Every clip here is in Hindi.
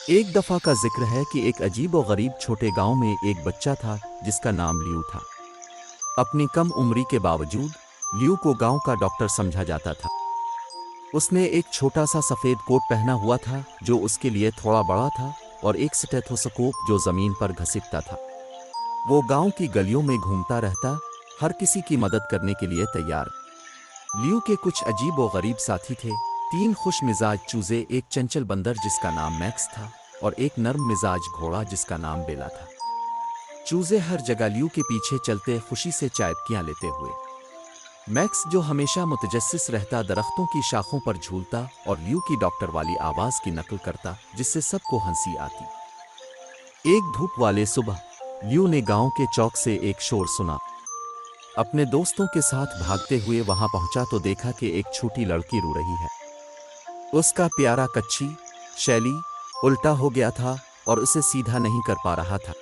एक दफा का जिक्र है कि एक अजीब और गरीब छोटे गांव में एक बच्चा था जिसका नाम लियू था। अपनी कम उम्री के बावजूद लियू को गांव का डॉक्टर समझा जाता था। उसने एक छोटा सा सफ़ेद कोट पहना हुआ था जो उसके लिए थोड़ा बड़ा था और एक स्टेथोस्कोप जो ज़मीन पर घसीटता था। वो गांव की गलियों में घूमता रहता, हर किसी की मदद करने के लिए तैयार। लियू के कुछ अजीब व गरीब साथी थे। तीन खुश मिजाज चूजे, एक चंचल बंदर जिसका नाम मैक्स था और एक नर्म मिजाज घोड़ा जिसका नाम बेला था। चूजे हर जगह लियू के पीछे चलते, खुशी से चायपकियां लेते हुए। मैक्स जो हमेशा मुतजस्सिस रहता, दरख्तों की शाखों पर झूलता और लियू की डॉक्टर वाली आवाज की नकल करता जिससे सबको हंसी आती। एक धूप वाले सुबह लियू ने गांव के चौक से एक शोर सुना। अपने दोस्तों के साथ भागते हुए वहां पहुंचा तो देखा कि एक छोटी लड़की रो रही है। उसका प्यारा कच्ची शैली उल्टा हो गया था और उसे सीधा नहीं कर पा रहा था।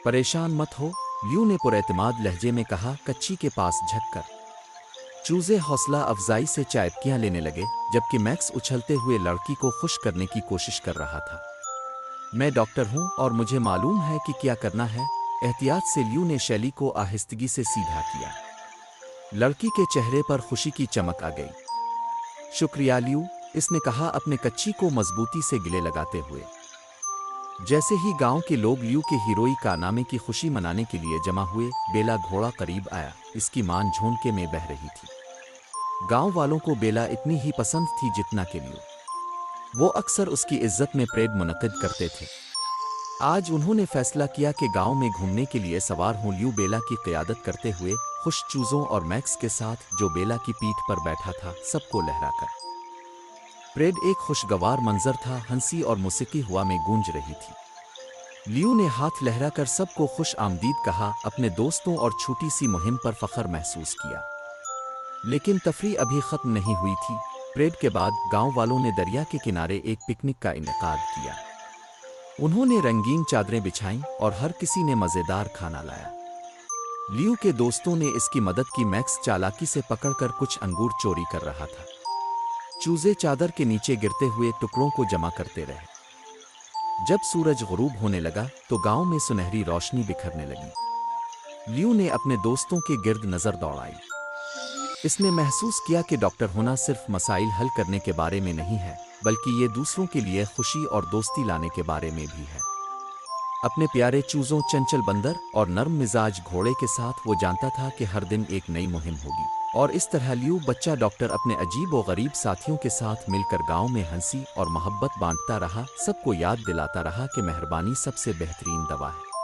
परेशान मत हो, लियू ने पुरएतमाद लहजे में कहा, कच्ची के पास झुककर। चूजे हौसला अफजाई से चायपकियां लेने लगे जबकि मैक्स उछलते हुए लड़की को खुश करने की कोशिश कर रहा था। मैं डॉक्टर हूं और मुझे मालूम है कि क्या करना है, एहतियात से लियू ने शैली को आहिस्तगी से सीधा किया। लड़की के चेहरे पर खुशी की चमक आ गई। शुक्रिया लियू, इसने कहा अपने कच्ची को मजबूती से गले लगाते हुए। जैसे ही गांव के लोग लियू के हीरोई कारनामे की खुशी मनाने के लिए जमा हुए, बेला घोड़ा करीब आया। इसकी मान झोंके में बह रही थी। गांव वालों को बेला इतनी ही पसंद थी जितना कि लियू। वो अक्सर उसकी इज्जत में परेड मुनक्किद करते थे। आज उन्होंने फैसला किया कि गांव में घूमने के लिए सवार हों। लियू बेला की क़यादत करते हुए खुश चूजों और मैक्स के साथ जो बेला की पीठ पर बैठा था, सबको लहराकर। परेड एक खुशगवार मंजर था, हंसी और मौसीकी हवा में गूंज रही थी। लियू ने हाथ लहराकर सबको खुश आमदीद कहा, अपने दोस्तों और छोटी सी मुहिम पर फख्र महसूस किया। लेकिन तफरीह अभी खत्म नहीं हुई थी। परेड के बाद गांव वालों ने दरिया के किनारे एक पिकनिक का इनेकाद किया। उन्होंने रंगीन चादरें बिछाईं और हर किसी ने मज़ेदार खाना लाया। लियू के दोस्तों ने इसकी मदद की। मैक्स चालाकी से पकड़कर कुछ अंगूर चोरी कर रहा था। चूजे चादर के नीचे गिरते हुए टुकड़ों को जमा करते रहे। जब सूरज गुरूब होने लगा तो गांव में सुनहरी रोशनी बिखरने लगी। लियू ने अपने दोस्तों के गिर्द नजर दौड़ाई। इसने महसूस किया कि डॉक्टर होना सिर्फ मसाइल हल करने के बारे में नहीं है, बल्कि ये दूसरों के लिए खुशी और दोस्ती लाने के बारे में भी है। अपने प्यारे चूजों, चंचल बंदर और नर्म मिजाज घोड़े के साथ वो जानता था कि हर दिन एक नई मुहिम होगी। और इस तरह लियू बच्चा डॉक्टर अपने अजीब व गरीब साथियों के साथ मिलकर गांव में हंसी और मोहब्बत बांटता रहा, सबको याद दिलाता रहा कि मेहरबानी सबसे बेहतरीन दवा है।